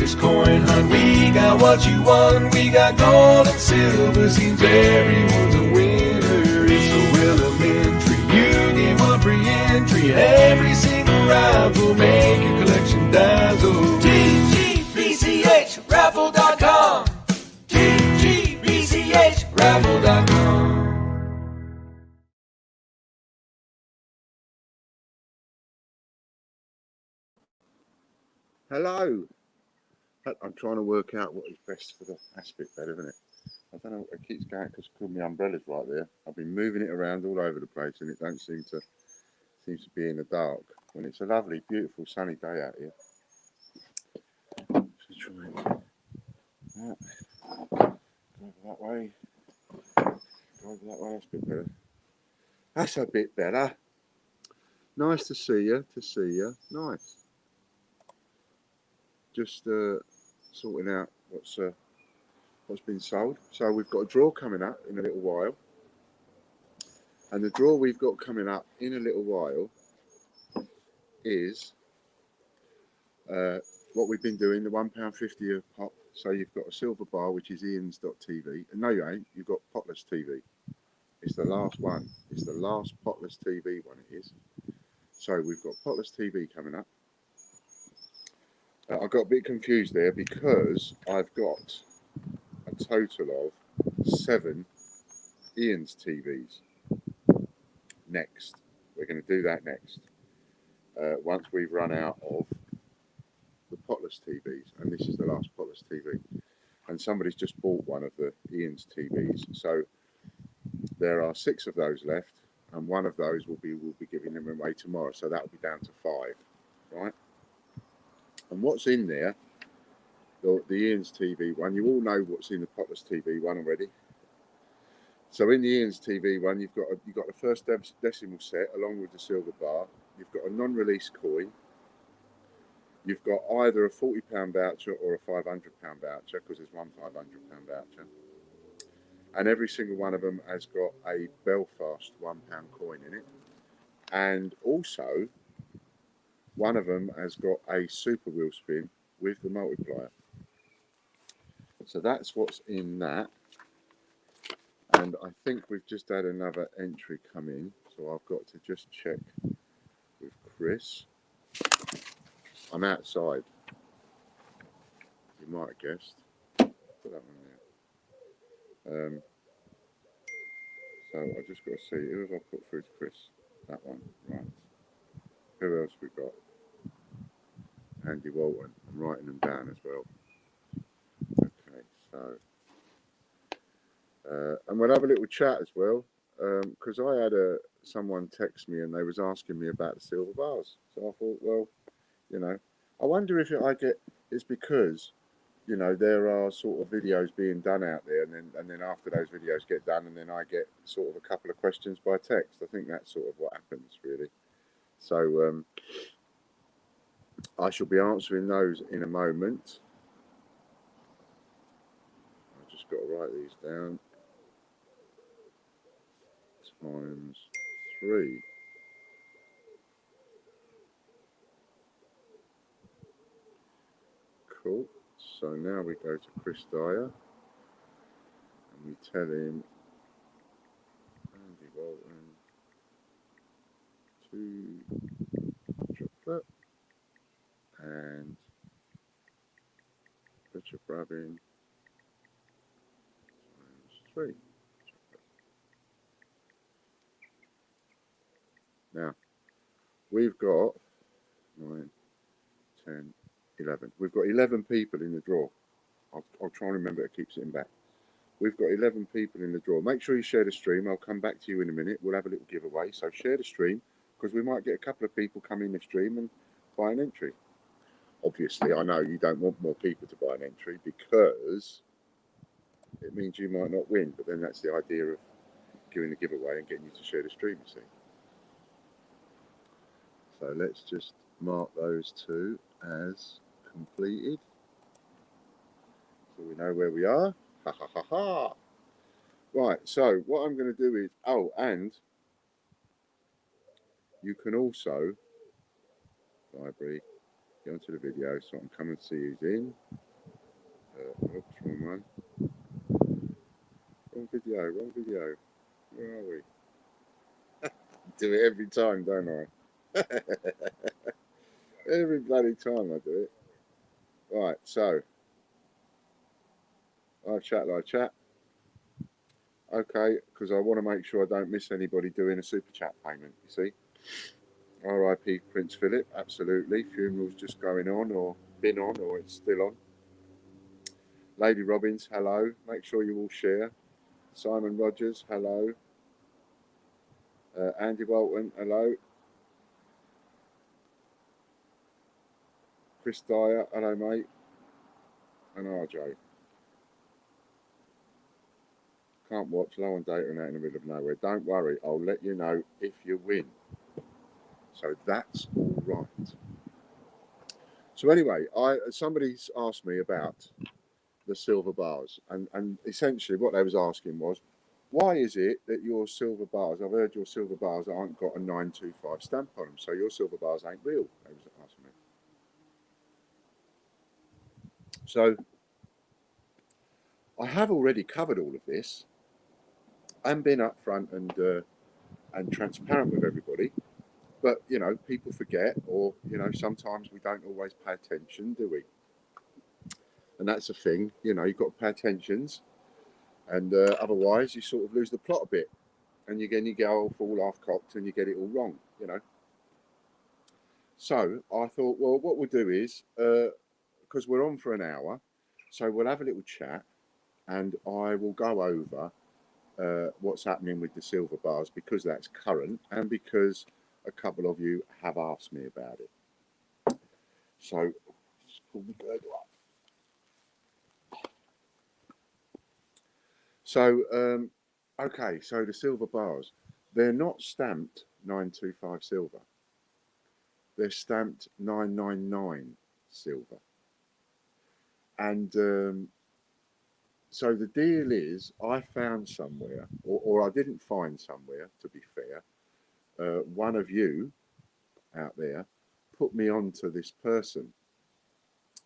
this coin hunt. We got what you want, we got gold and silver. Seems everyone's a winner, it's so elementary. You get one free entry, every single raffle make your collection dazzle. TGBCHraffle.com, TGBCHraffle.com. Hello. I'm trying to work out what is best for the aspect bed, isn't it? I don't know. It keeps going because my umbrella's right there. I've been moving it around all over the place, and it don't seems to be in the dark when it's a lovely, beautiful, sunny day out here. Just try and go that way. Go that way. That's a bit better. That's a bit better. Nice to see you. Nice. Just sorting out what's been sold. So we've got a draw coming up in a little while, and the draw we've got coming up in a little while is what we've been doing, the £1.50 a pop. So you've got a silver bar, which is Ian's.tv, and no, you ain't. You've got Potless TV. It's the last one. It's the last Potless TV one. It is. So we've got Potless TV coming up. I got a bit confused there because I've got a total of 7 Ian's TVs. Next, we're going to do that next. Once we've run out of the Potless TVs, and this is the last Potless TV. And somebody's just bought one of the Ian's TVs, so there are 6 of those left, and one of those we'll be giving them away tomorrow. So that will be down to 5, right? And what's in there? The Ian's TV one. You all know what's in the Potless TV one already. So in the Ian's TV one, you've got the first decimal set along with the silver bar. You've got a non-release coin. You've got either a £40 voucher or a £500 voucher, because there's one £500 voucher. And every single one of them has got a Belfast £1 coin in it. And also, one of them has got a super wheel spin with the multiplier. So that's what's in that. And I think we've just had another entry come in. So I've got to just check with Chris. I'm outside. You might have guessed. Put that one there. So I just got to see, who have I put through to Chris? That one, right. Who else we got? Andy Walton. I'm writing them down as well. Okay, so and we'll have a little chat as well, because I had someone text me and they was asking me about the silver bars. So I thought, well, you know, I wonder if it's because, you know, there are sort of videos being done out there, and then after those videos get done, and then I get sort of a couple of questions by text. I think that's sort of what happens, really. So I shall be answering those in a moment. I've just got to write these down. Times 3. Cool. So now we go to Chris Dyer and we tell him Andy Walton 2 chocolate and Richard Brabbin times 3 chocolate. Now we've got 9, 10, 11. We've got 11 people in the draw. I'll try and remember to keep sitting back. We've got 11 people in the draw. Make sure you share the stream. I'll come back to you in a minute. We'll have a little giveaway. So share the stream, because we might get a couple of people come in the stream and buy an entry. Obviously, I know you don't want more people to buy an entry because it means you might not win. But then that's the idea of giving the giveaway and getting you to share the stream, you see. So let's just mark those 2 as completed, so we know where we are. Ha ha ha ha. Right, so what I'm going to do is, oh, and you can also, library, Get onto the video so I can come and see who's in. Oops, wrong one. Wrong video. Where are we? Do it every time, don't I? Every bloody time I do it. Right, so live chat. Okay, because I want to make sure I don't miss anybody doing a super chat payment. You see, R.I.P. Prince Philip. Absolutely, funeral's just going on, or been on, or it's still on. Lady Robbins, hello. Make sure you all share. Simon Rogers, hello. Andy Walton, hello. Chris Dyer, hello, mate. And RJ. Can't watch, low on data and out in the middle of nowhere. Don't worry, I'll let you know if you win. So that's all right. So anyway, somebody's asked me about the silver bars, and essentially what they was asking was, why is it that your silver bars, I've heard your silver bars aren't got a 925 stamp on them, so your silver bars ain't real, they was asking me. So I have already covered all of this and been upfront and transparent with everybody. But, you know, people forget, or, you know, sometimes we don't always pay attention, do we? And that's a thing, you know, you've got to pay attention, and otherwise you sort of lose the plot a bit. And again, you go off all half-cocked and you get it all wrong, you know. So I thought, well, what we'll do is, because we're on for an hour, so we'll have a little chat, and I will go over what's happening with the silver bars, because that's current, and because a couple of you have asked me about it. So, just pull the girdle up. So, okay, so the silver bars, they're not stamped 925 silver. They're stamped 999 silver. And so the deal is, I found somewhere, or I didn't find somewhere, to be fair. One of you out there put me on to this person.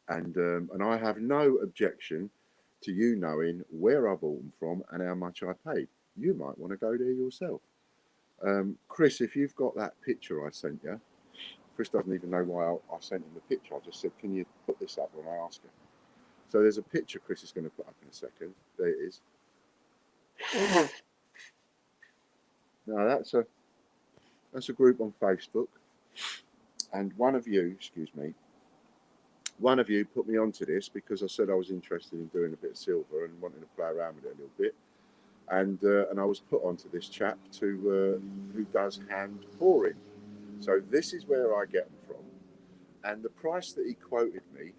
And I have no objection to you knowing where I bought them from and how much I paid. You might want to go there yourself. Chris, if you've got that picture I sent you, Chris doesn't even know why I sent him the picture. I just said, can you put this up when I ask him? So there's a picture Chris is going to put up in a second. There it is. Now that's a group on Facebook, and one of you put me onto this because I said I was interested in doing a bit of silver and wanting to play around with it a little bit, and I was put onto this chap who does hand pouring. So this is where I get them from, and the price that he quoted me,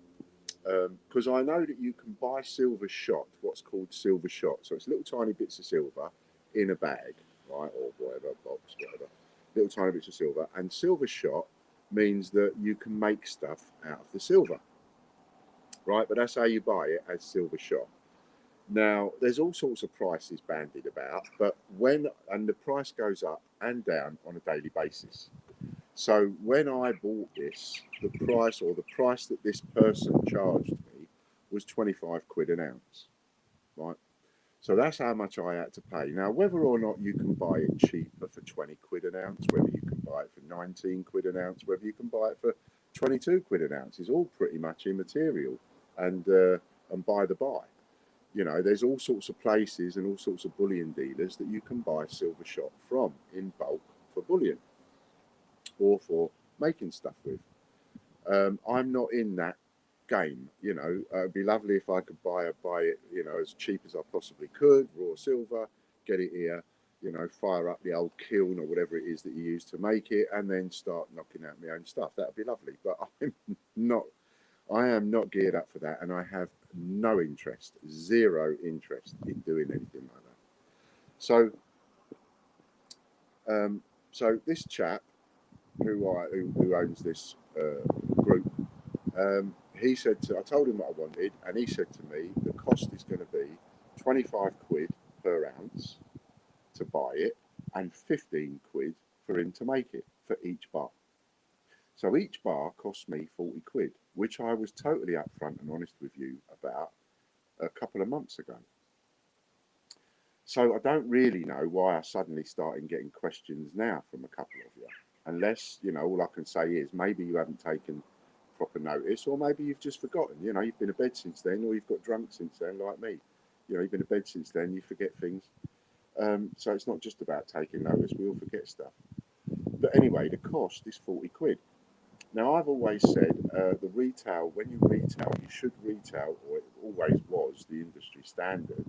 because I know that you can buy silver shot, what's called silver shot. So it's little tiny bits of silver in a bag, right, or whatever, box, whatever, little tiny bits of silver. And silver shot means that you can make stuff out of the silver, right? But that's how you buy it, as silver shot. Now, there's all sorts of prices bandied about, but and the price goes up and down on a daily basis. So when I bought this, the price that this person charged me was 25 quid an ounce, right? So that's how much I had to pay. Now, whether or not you can buy it cheaper for 20 quid an ounce, whether you can buy it for 19 quid an ounce, whether you can buy it for 22 quid an ounce, is all pretty much immaterial and by the by. You know, there's all sorts of places and all sorts of bullion dealers that you can buy silver shot from in bulk for bullion, or for making stuff with. I'm not in that game, you know. It'd be lovely if I could buy it, you know, as cheap as I possibly could, raw silver, get it here, you know, fire up the old kiln or whatever it is that you use to make it, and then start knocking out my own stuff. That'd be lovely, but I am not geared up for that, and I have no interest, zero interest in doing anything like that. So, so this chap who owns this group, he said I told him what I wanted, and he said to me the cost is going to be 25 quid per ounce to buy it, and 15 quid for him to make it for each bar. So each bar cost me 40 quid, which I was totally upfront and honest with you about a couple of months ago. So I don't really know why I suddenly started getting questions now from a couple of you, unless, all I can say is maybe you haven't taken proper notice, or maybe you've just forgotten. You've been to bed since then, or you've got drunk since then, like me. You've been to bed since then, you forget things. So it's not just about taking notice, we all forget stuff. But anyway, the cost is 40 quid. Now, I've always said the retail, when you retail, you should retail, or it always was the industry standard,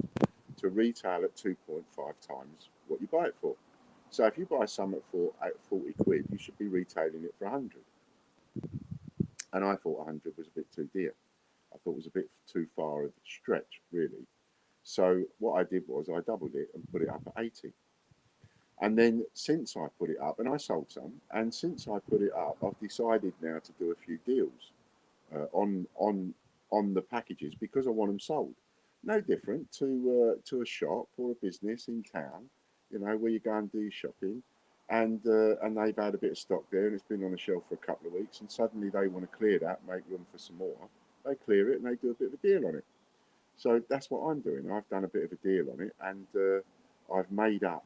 to retail at 2.5 times what you buy it for. So if you buy something for 40 quid, you should be retailing it for 100. And I thought 100 was a bit too dear. I thought it was a bit too far of a stretch, really. So what I did was I doubled it and put it up at 80. And then since I put it up, and I sold some, and since I put it up, I've decided now to do a few deals on the packages because I want them sold. No different to a shop or a business in town, where you go and do your shopping, and they've had a bit of stock there and it's been on the shelf for a couple of weeks, and suddenly they want to clear that, make room for some more. They clear it and they do a bit of a deal on it. So that's what I'm doing. I've done a bit of a deal on it, and I've made up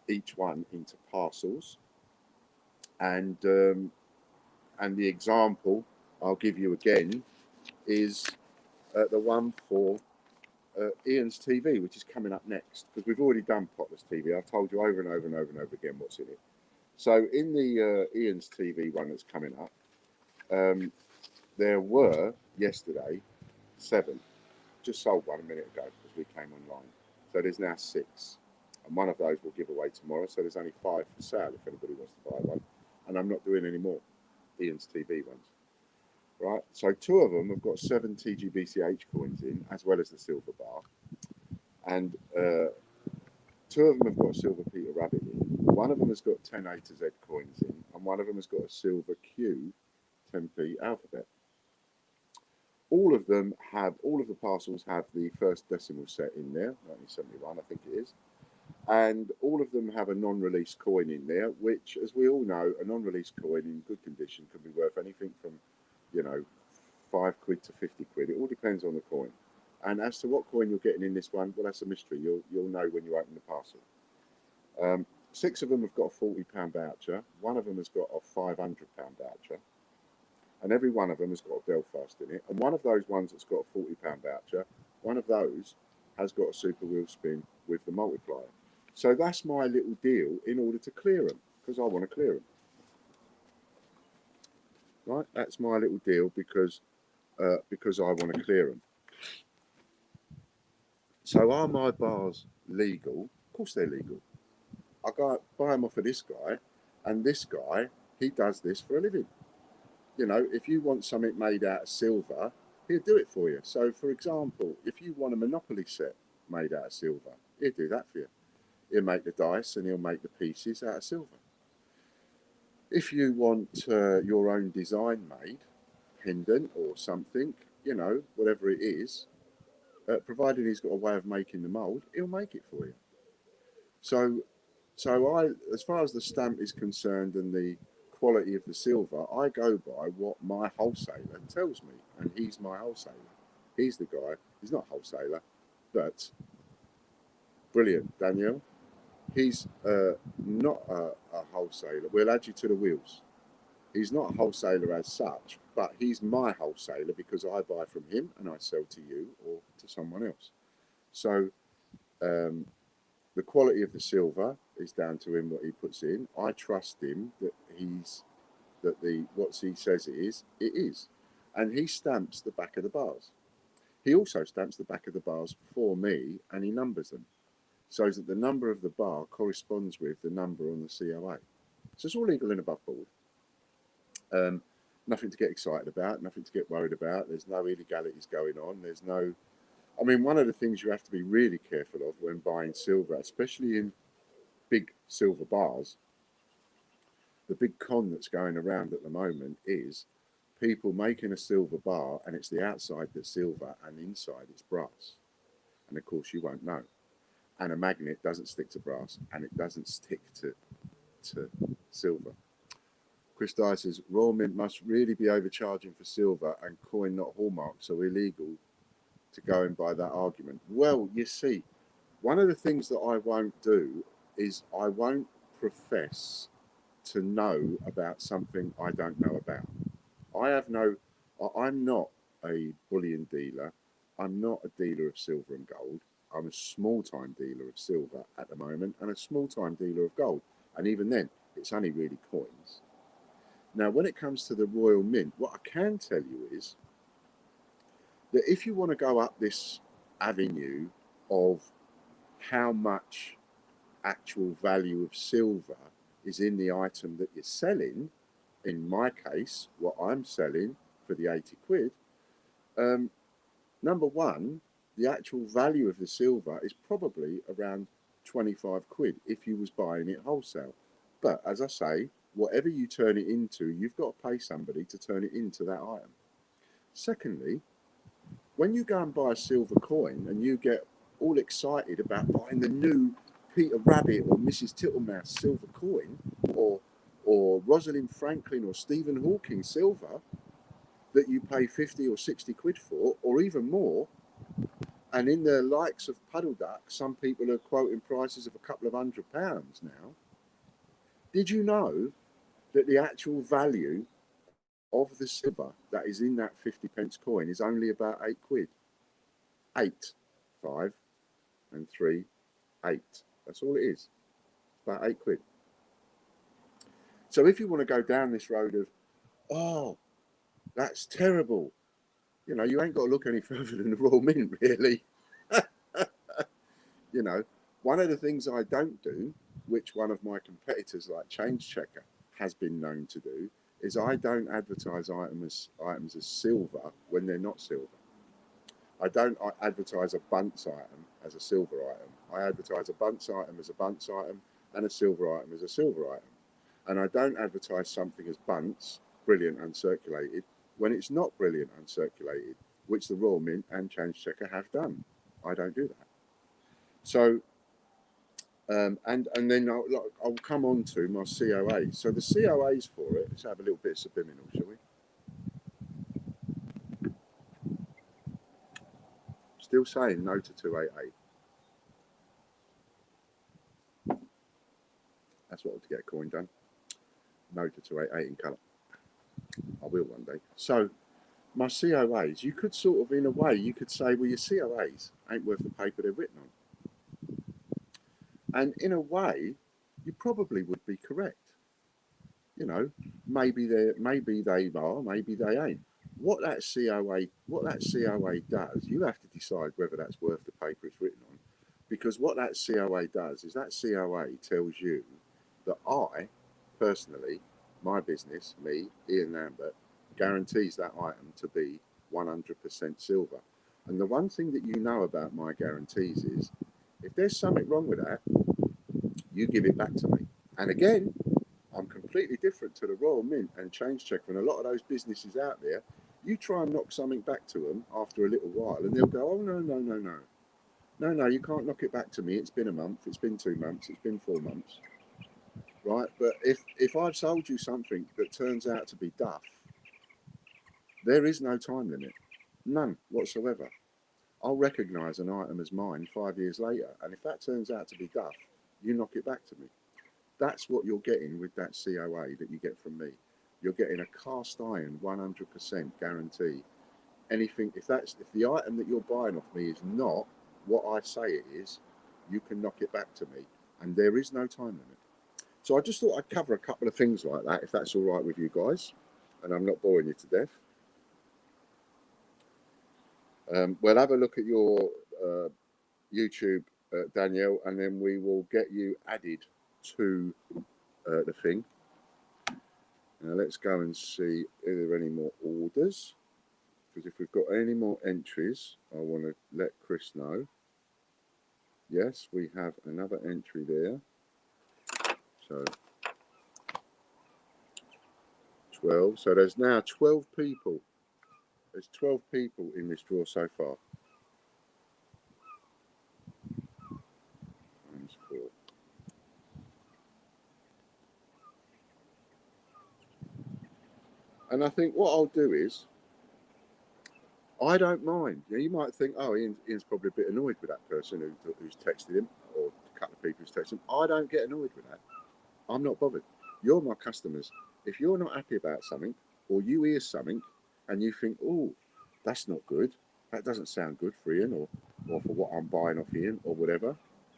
each one into parcels, and the example I'll give you again is the one for Ian's TV, which is coming up next, because we've already done Potter's TV. I've told you over and over and over and over again what's in it. So in the Ian's TV one that's coming up, there were yesterday 7. Just sold one a minute ago because we came online. So there's now 6. And one of those we'll give away tomorrow. So there's only 5 for sale if anybody wants to buy one. And I'm not doing any more Ian's TV ones. Right? So 2 of them have got 7 TGBCH coins in, as well as the silver bar. And 2 of them have got a silver Peter Rabbit in. One of them has got 10 A to Z coins in. And one of them has got a silver Q 10p alphabet. All of the parcels have the first decimal set in there, 1971, I think it is. And all of them have a non-release coin in there, which, as we all know, a non-release coin in good condition can be worth anything from, 5 quid to 50 quid. It all depends on the coin. And as to what coin you're getting in this one, well, that's a mystery. You'll know when you open the parcel. 6 of them have got a £40 voucher. One of them has got a £500 voucher. And every one of them has got a Belfast in it. And one of those ones that's got a £40 voucher, one of those has got a super wheel spin with the multiplier. So that's my little deal in order to clear them, because I want to clear them. Right? That's my little deal because I want to clear them. So are my bars legal? Of course they're legal. I go buy them off of this guy, and this guy, he does this for a living. If you want something made out of silver, he'll do it for you. So, for example, if you want a Monopoly set made out of silver, he'll do that for you. He'll make the dice and he'll make the pieces out of silver. If you want your own design made, pendant or something, whatever it is, provided he's got a way of making the mould, he'll make it for you. So as far as the stamp is concerned and the quality of the silver, I go by what my wholesaler tells me, and he's my wholesaler. He's the guy. He's not a wholesaler, but brilliant, Daniel. He's not a wholesaler. We'll add you to the wheels. He's not a wholesaler as such, but he's my wholesaler because I buy from him and I sell to you or to someone else. So the quality of the silver is down to him, what he puts in. I trust him that what he says it is. And he stamps the back of the bars. He also stamps the back of the bars for me, and he numbers them so that the number of the bar corresponds with the number on the COA. So it's all legal and above board. Nothing to get excited about, nothing to get worried about. There's no illegalities going on. One of the things you have to be really careful of when buying silver, especially in big silver bars, the big con that's going around at the moment is people making a silver bar and it's the outside that's silver and the inside it's brass. And of course you won't know. And a magnet doesn't stick to brass and it doesn't stick to silver. Chris Dyer says Royal Mint must really be overcharging for silver and coin not hallmark, so illegal to go in by that argument. Well, you see, one of the things that I won't do is I won't profess to know about something I don't know about. I'm not a bullion dealer. I'm not a dealer of silver and gold. I'm a small-time dealer of silver at the moment and a small-time dealer of gold. And even then, it's only really coins. Now, when it comes to the Royal Mint, what I can tell you is that if you want to go up this avenue of how much actual value of silver is in the item that you're selling, in my case, what I'm selling for the 80 quid, number one, the actual value of the silver is probably around 25 quid if you was buying it wholesale. But as I say, whatever you turn it into, you've got to pay somebody to turn it into that item. Secondly, when you go and buy a silver coin and you get all excited about buying the new Peter Rabbit or Mrs. Tittlemouse silver coin, or Rosalind Franklin or Stephen Hawking silver that you pay 50 or 60 quid for, or even more, and in the likes of Puddle Duck, some people are quoting prices of a couple of £100 now. Did you know that the actual value of the silver that is in that 50p coin is only about 8 quid? 8, 5 and 3, 8. That's all it is. About 8 quid. So if you want to go down this road of, oh, that's terrible, you know, you ain't got to look any further than the Royal Mint, really. You know, one of the things I don't do, which one of my competitors like Change Checker has been known to do, is I don't advertise items as silver when they're not silver. I don't advertise a Bunce item as a silver item. I advertise a Bunce item as a Bunce item and a silver item as a silver item. And I don't advertise something as Bunce, brilliant uncirculated, when it's not brilliant uncirculated, which the Royal Mint and Change Checker have done. I don't do that. So, and then I'll come on to my COA. So the COAs for it, let's have a little bit of subliminal, shall we? Still saying no to 288. That's what I want to get a coin done. No to 288 in colour. I will one day. So my COAs, you could sort of, in a way, you could say, well, your COAs ain't worth the paper they're written on. And in a way, you probably would be correct. You know, maybe they are, maybe they ain't. What that COA does, you have to decide whether that's worth the paper it's written on. Because what that COA does is that COA tells you that I, personally, my business, me, Ian Lambert, guarantees that item to be 100% silver. And the one thing that you know about my guarantees is, if there's something wrong with that, you give it back to me. And again, I'm completely different to the Royal Mint and Change Checker and a lot of those businesses out there. You try and knock something back to them after a little while and they'll go, oh, no. No, you can't knock it back to me. It's been a month, it's been 2 months, it's been 4 months. Right? But if I've sold you something that turns out to be duff, there is no time limit. None whatsoever. I'll recognise an item as mine 5 years later. And if that turns out to be duff, you knock it back to me. That's what you're getting with that COA that you get from me. You're getting a cast iron 100% guarantee. Anything, if the item that you're buying off me is not what I say it is, you can knock it back to me. And there is no time limit. So I just thought I'd cover a couple of things like that, if that's all right with you guys. And I'm not boring you to death. We'll have a look at your YouTube, Danielle, and then we will get you added to the thing. Now let's go and see if there are any more orders, because if we've got any more entries, I want to let Chris know. Yes, we have another entry there. So 12. So there's now 12 people. There's 12 people in this draw so far. Times 4. And I think what I'll do is, I don't mind. You might think, oh, Ian's probably a bit annoyed with that person who's texted him, or a couple of people who's texted him. I don't get annoyed with that. I'm not bothered. You're my customers. If you're not happy about something, or you hear something, and you think, oh, that's not good, that doesn't sound good for Ian, or for what I'm buying off Ian, or whatever,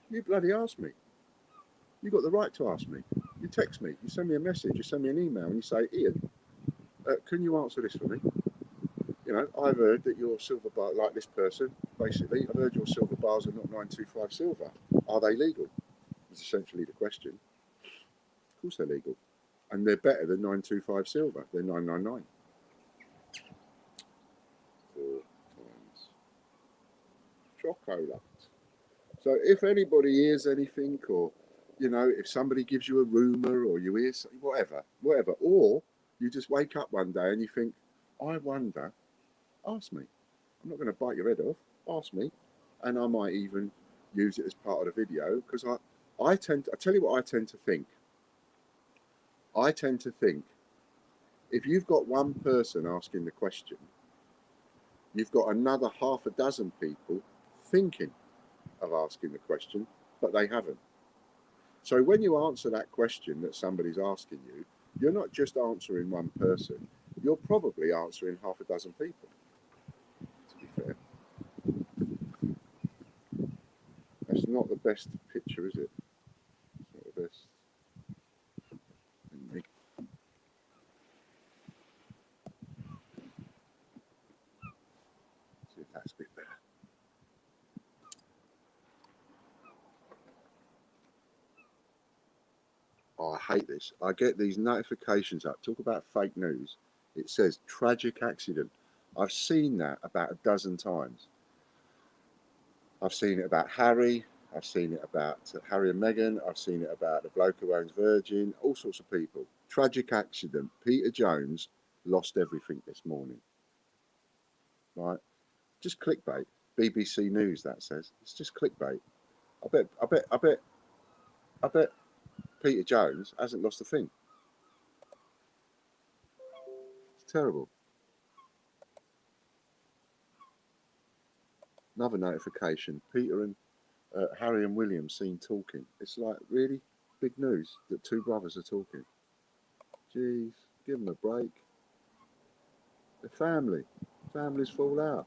you bloody ask me. You've got the right to ask me. You text me, you send me a message, you send me an email, and you say, Ian, can you answer this for me? You know, I've heard that your silver bar, like this person, basically, I've heard your silver bars are not 925 silver. Are they legal? Is essentially the question. Of course they're legal. And they're better than 925 silver. They're 999. 4 times chocolate. So if anybody hears anything, or, you know, if somebody gives you a rumour, or you hear something, whatever, or you just wake up one day and you think, I wonder, ask me. I'm not going to bite your head off. Ask me. And I might even use it as part of the video, because I tell you what I tend to think. I tend to think, if you've got one person asking the question, you've got another half a dozen people thinking of asking the question, but they haven't. So when you answer that question that somebody's asking you, you're not just answering one person, you're probably answering half a dozen people, to be fair. That's not the best picture, is it? It's not the best. See if that's a bit better. Oh, I hate this. I get these notifications up. Talk about fake news. It says tragic accident. I've seen that about a dozen times. I've seen it about Harry. I've seen it about Harry and Meghan. I've seen it about the bloke who owns Virgin. All sorts of people. Tragic accident. Peter Jones lost everything this morning. Right? Just clickbait. BBC News, that says. It's just clickbait. I bet Peter Jones hasn't lost a thing. It's terrible. Another notification. Peter and Harry and William seen talking. It's like, really? Big news that two brothers are talking. Jeez, give them a break. The family. Families fall out.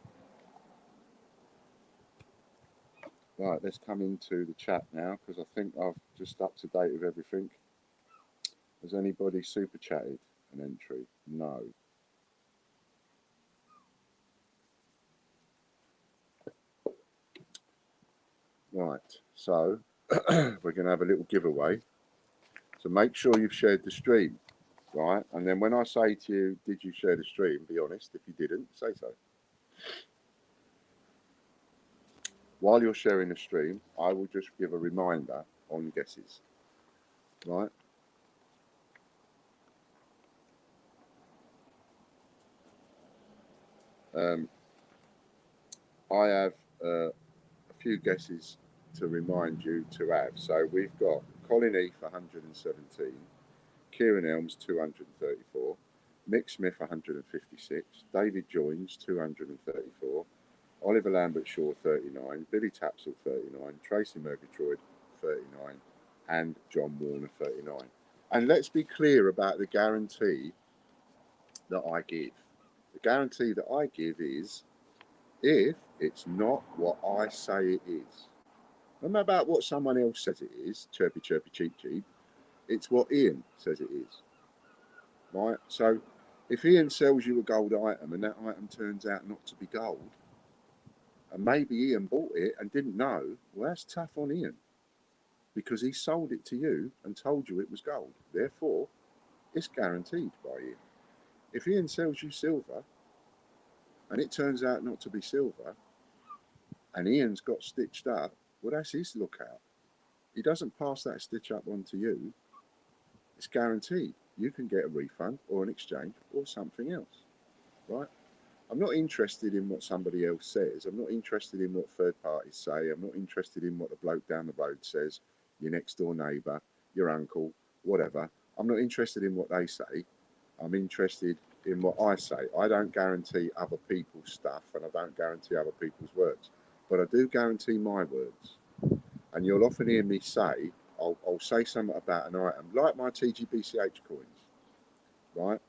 Right, let's come into the chat now, because I think I've just up to date with everything. Has anybody super chatted an entry? No. Right, so we're going to have a little giveaway. So make sure you've shared the stream, right? And then when I say to you, did you share the stream? Be honest. If you didn't, say so. While you're sharing the stream, I will just give a reminder on guesses, right? I have a few guesses to remind you to have. So we've got Colin Heath 117, Kieran Elms 234, Mick Smith 156, David Joines 234, Oliver Lambert Shaw 39, Billy Tapsell 39, Tracy Murgatroyd 39, and John Warner 39. And let's be clear about the guarantee that I give. The guarantee that I give is, if it's not what I say it is, no matter about what someone else says it is, chirpy, chirpy, cheep, cheep, it's what Ian says it is, right? So if Ian sells you a gold item and that item turns out not to be gold, and maybe Ian bought it and didn't know, well, that's tough on Ian, because he sold it to you and told you it was gold. Therefore, it's guaranteed by Ian. If Ian sells you silver and it turns out not to be silver, and Ian's got stitched up, well, that's his lookout. He doesn't pass that stitch up on to you. It's guaranteed. You can get a refund or an exchange or something else, right? I'm not interested in what somebody else says. I'm not interested in what third parties say. I'm not interested in what the bloke down the road says, your next door neighbour, your uncle, whatever. I'm not interested in what they say. I'm interested in what I say. I don't guarantee other people's stuff and I don't guarantee other people's words, but I do guarantee my words. And you'll often hear me say, I'll say something about an item, like my TGBCH coins, right?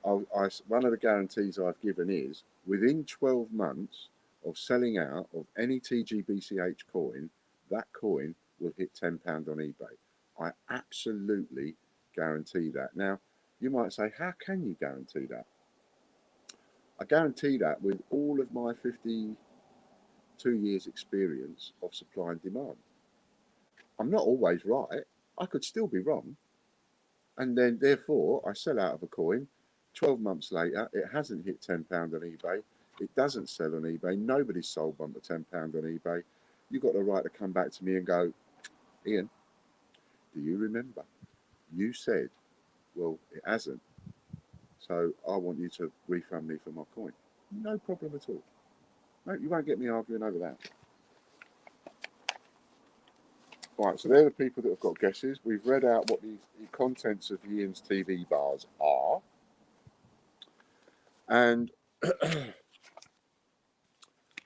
One of the guarantees I've given is within 12 months of selling out of any TGBCH coin, that coin will hit £10 on eBay. I absolutely guarantee that. Now, you might say, how can you guarantee that? I guarantee that with all of my 52 years experience of supply and demand. I'm not always right. I could still be wrong. And then therefore I sell out of a coin. 12 months later, it hasn't hit £10 on eBay. It doesn't sell on eBay. Nobody's sold one for £10 on eBay. You've got the right to come back to me and go, Ian, do you remember? You said, well, it hasn't. So I want you to refund me for my coin. No problem at all. No, you won't get me arguing over that. Right, so they're the people that have got guesses. We've read out what the contents of Ian's TV bars are. And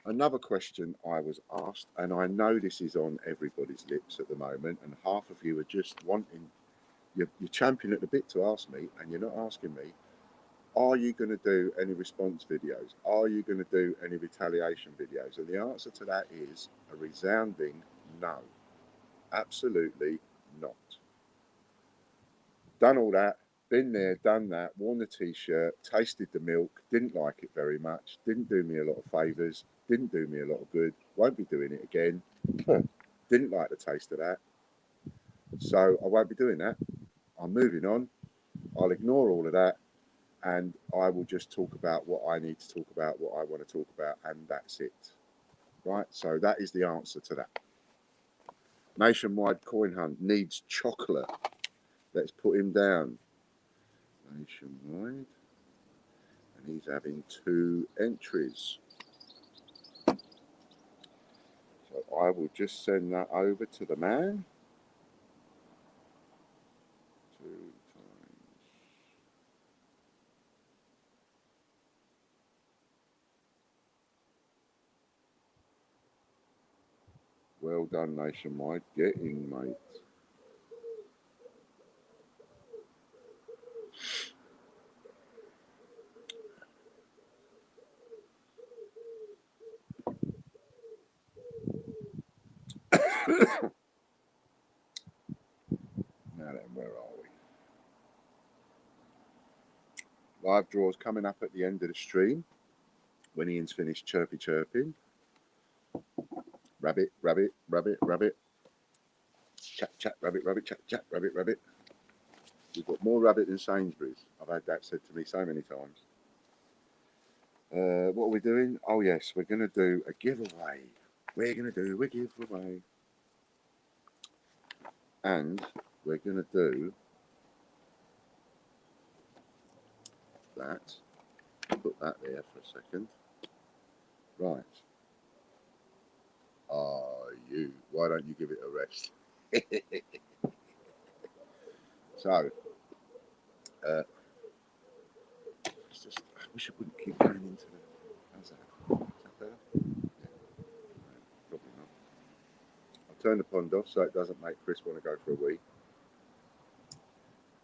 another question I was asked, and I know this is on everybody's lips at the moment, and half of you are just wanting, you're champing at the bit to ask me, and you're not asking me, are you going to do any response videos? Are you going to do any retaliation videos? And the answer to that is a resounding no. Absolutely not. Done all that, been there, done that, worn the t-shirt, tasted the milk, didn't like it very much, didn't do me a lot of favours, didn't do me a lot of good, won't be doing it again, didn't like the taste of that, so I won't be doing that. I'm moving on, I'll ignore all of that, and I will just talk about what I need to talk about, what I want to talk about, and that's it. Right, so that is the answer to that. Nationwide coin hunt needs chocolate. Let's put him down. Nationwide. And he's having 2 entries. So I will just send that over to the man. 2 times. Well done, Nationwide. Get in, mate. Now then, where are we? Live draws coming up at the end of the stream when Ian's finished chirping. Rabbit, rabbit, rabbit, rabbit. Chat, chat, rabbit, rabbit, chat, chat, rabbit, rabbit. We've got more rabbit than Sainsbury's. I've had that said to me so many times. What are we doing? Oh yes, we're going to do a giveaway. We're going to do a giveaway. And we're going to do that. Put that there for a second. Right. Why don't you give it a rest? So, it's just, I wish I wouldn't keep going into the, how's that? Is that better? Yeah. Probably not. I'll turn the pond off so it doesn't make Chris want to go for a wee.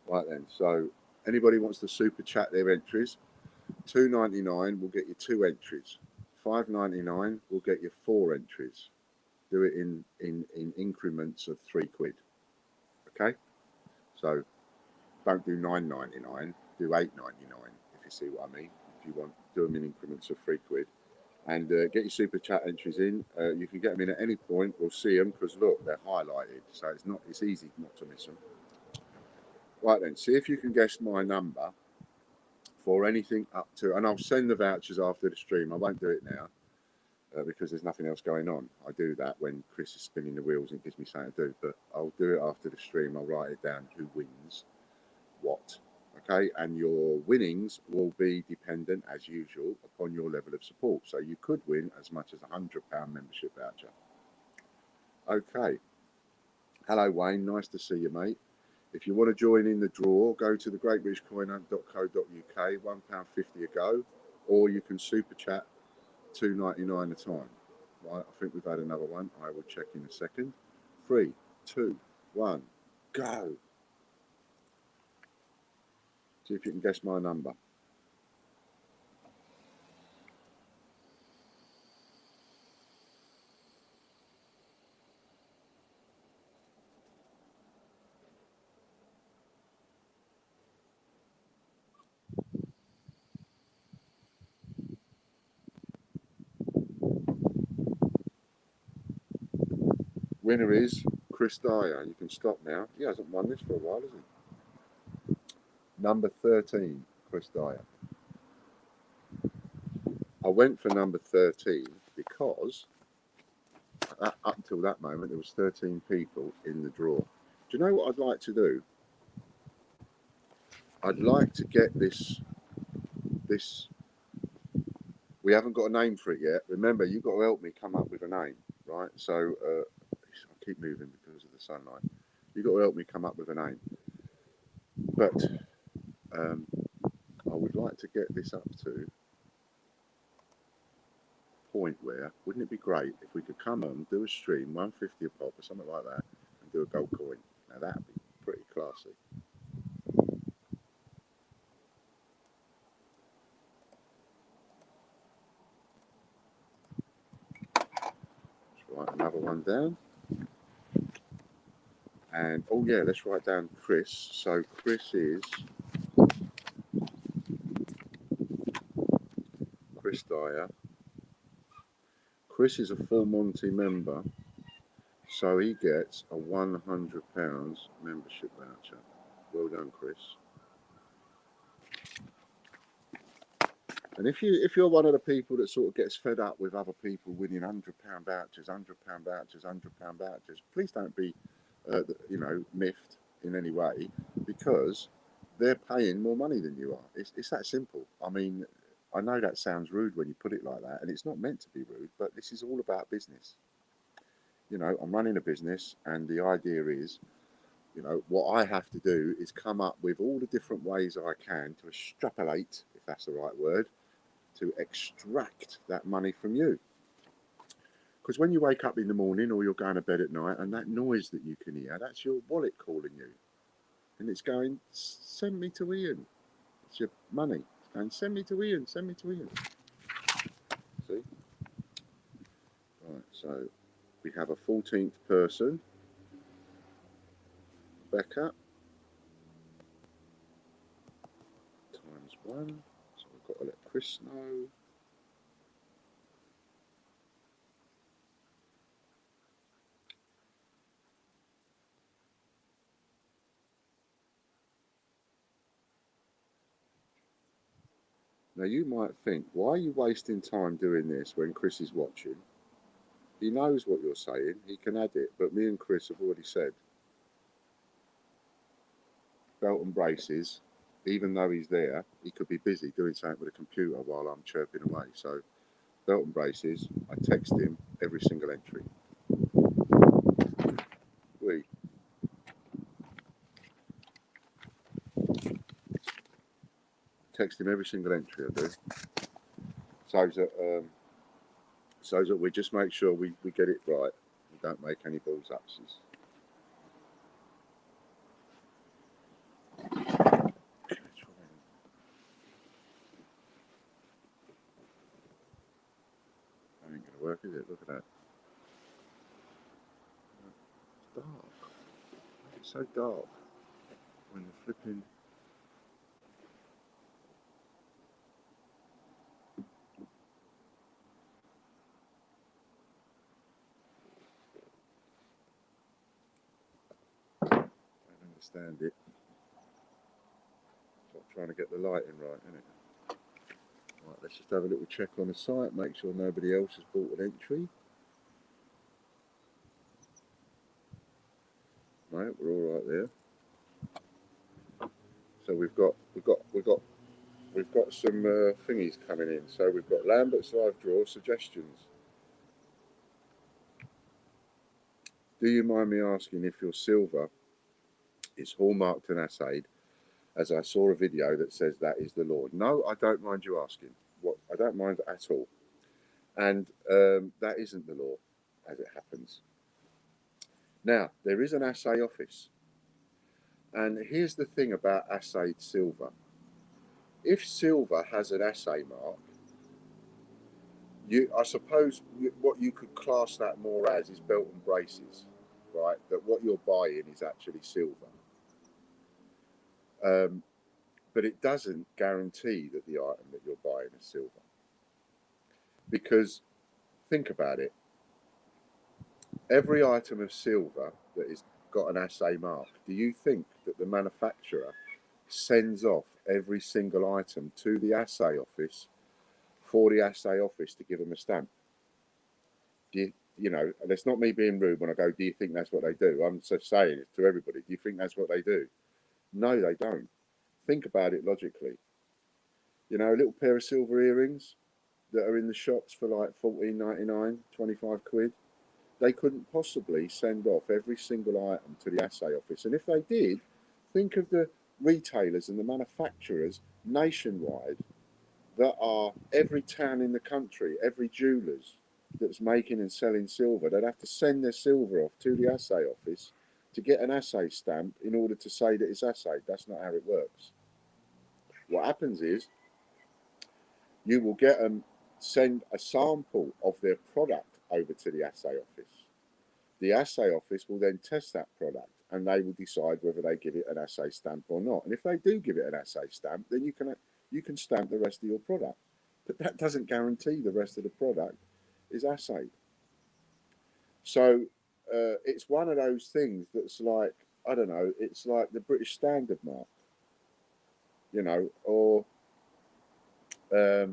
Right then, so anybody wants to super chat their entries, $2.99 will get you 2 entries. $5.99 will get you 4 entries. Do it in increments of £3. Okay, so don't do $9.99. Do $8.99 if you see what I mean. If you want, do them in increments of £3, and get your super chat entries in. You can get them in at any point. We'll see them because look, they're highlighted, so it's easy not to miss them. Right then, see if you can guess my number for anything up to, and I'll send the vouchers after the stream. I won't do it now because there's nothing else going on. I do that when Chris is spinning the wheels and gives me something to do, but I'll do it after the stream. I'll write it down who wins what. Okay, and your winnings will be dependent, as usual, upon your level of support. So you could win as much as £100 membership voucher. Okay. Hello, Wayne. Nice to see you, mate. If you want to join in the draw, go to the greatbritishcoinhunt.co.uk, £1.50 a go, or you can super chat $2.99 a time. Right, I think we've had another one. I will check in a second. 3, 2, 1, go. See if you can guess my number. Winner is Chris Dyer. You can stop now. He hasn't won this for a while, has he? Number 13, Chris Dyer. I went for number 13 because up until that moment there was 13 people in the draw. Do you know what I'd like to do? I'd like to get this. We haven't got a name for it yet. Remember, you've got to help me come up with a name, right? So I keep moving because of the sunlight. You've got to help me come up with a name. But I would like to get this up to a point where, wouldn't it be great if we could come on, do a stream, 150 a pop or something like that, and do a gold coin? Now that'd be pretty classy. Let's write another one down. And oh yeah, let's write down Chris. So Chris is Chris Dyer. Chris is a full Monty member, so he gets a £100 membership voucher. Well done, Chris. And if you're one of the people that sort of gets fed up with other people winning £100 vouchers, £100 vouchers, £100 vouchers, please don't be, miffed in any way, because they're paying more money than you are. It's that simple. I mean, I know that sounds rude when you put it like that, and it's not meant to be rude, but this is all about business. You know, I'm running a business, and the idea is, what I have to do is come up with all the different ways I can to extrapolate, if that's the right word, to extract that money from you. Because when you wake up in the morning or you're going to bed at night, and that noise that you can hear, that's your wallet calling you. And it's going, send me to Ian. It's your money. It's going, send me to Ian, send me to Ian. See? Right, so we have a 14th person. Becca. Times 1. So we've got to let Chris know. Now you might think, why are you wasting time doing this when Chris is watching? He knows what you're saying, he can add it, but me and Chris have already said, belt and braces, even though he's there, he could be busy doing something with a computer while I'm chirping away. So belt and braces, I text him every single entry. Text him every single entry I do. So that we just make sure we get it right. We don't make any balls upses. That ain't gonna work, is it? Look at that. It's dark. It's so dark when you're flipping. I don't understand it. It's like trying to get the lighting right, isn't it? Right, let's just have a little check on the site, make sure nobody else has bought an entry. Right, we're all right there. So we've got some thingies coming in. So we've got Lambert's live draw suggestions. Do you mind me asking if your silver It's hallmarked and assayed, as I saw a video that says that is the law. No, I don't mind you asking. What I don't mind at all. And that isn't the law, as it happens. Now, there is an assay office. And here's the thing about assayed silver. If silver has an assay mark, I suppose what you could class that more as is belt and braces, right? That what you're buying is actually silver. But it doesn't guarantee that the item that you're buying is silver. Because think about it. Every item of silver that has got an assay mark, do you think that the manufacturer sends off every single item to the assay office for the assay office to give them a stamp? You know, and it's not me being rude when I go, do you think that's what they do? I'm just saying it to everybody. Do you think that's what they do? No, they don't. Think about it logically. You know, a little pair of silver earrings that are in the shops for like $14.99, 25 quid. They couldn't possibly send off every single item to the assay office. And if they did, think of the retailers and the manufacturers nationwide that are every town in the country, every jeweller's that's making and selling silver. They'd have to send their silver off to the assay office to get an assay stamp in order to say that it's assayed. That's not how it works. What happens is you will get them send a sample of their product over to the assay office. The assay office will then test that product and they will decide whether they give it an assay stamp or not. And if they do give it an assay stamp, then you can stamp the rest of your product. But that doesn't guarantee the rest of the product is assayed. So it's one of those things that's like, I don't know, it's like the British Standard Mark, you know, or there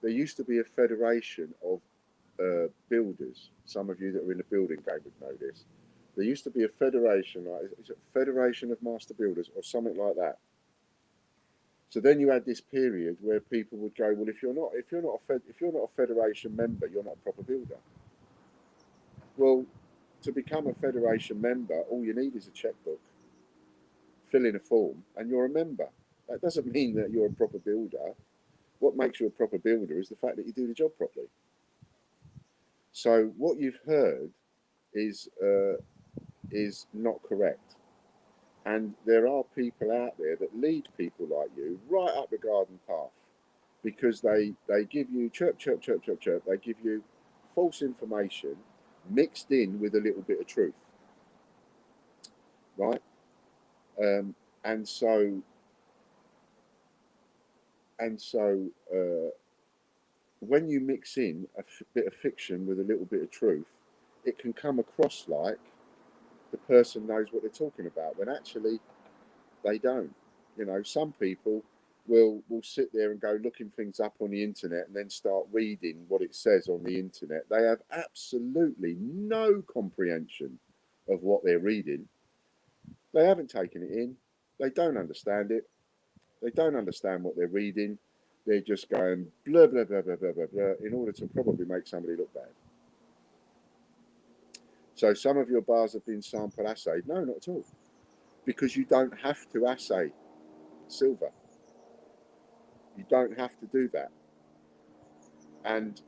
used to be a federation of builders. Some of you that are in the building game would know this. There used to be a federation, like, is it Federation of Master Builders or something like that? So then you had this period where people would go, well, if you're not a federation member, you're not a proper builder. Well, to become a federation member, all you need is a checkbook, fill in a form, and you're a member. That doesn't mean that you're a proper builder. What makes you a proper builder is the fact that you do the job properly. So what you've heard is not correct. And there are people out there that lead people like you right up the garden path because they give you chirp, chirp, chirp, chirp, chirp. They give you false information mixed in with a little bit of truth, right? And so when you mix in a bit of fiction with a little bit of truth, it can come across like the person knows what they're talking about when actually they don't. You know, some people will sit there and go looking things up on the internet and then start reading what it says on the internet. They have absolutely no comprehension of what they're reading. They haven't taken it in. They don't understand it. They don't understand what they're reading. They're just going blah, blah, blah, blah, blah, blah, blah, in order to probably make somebody look bad. So some of your bars have been sample assayed. No, not at all. Because you don't have to assay silver. You don't have to do that. And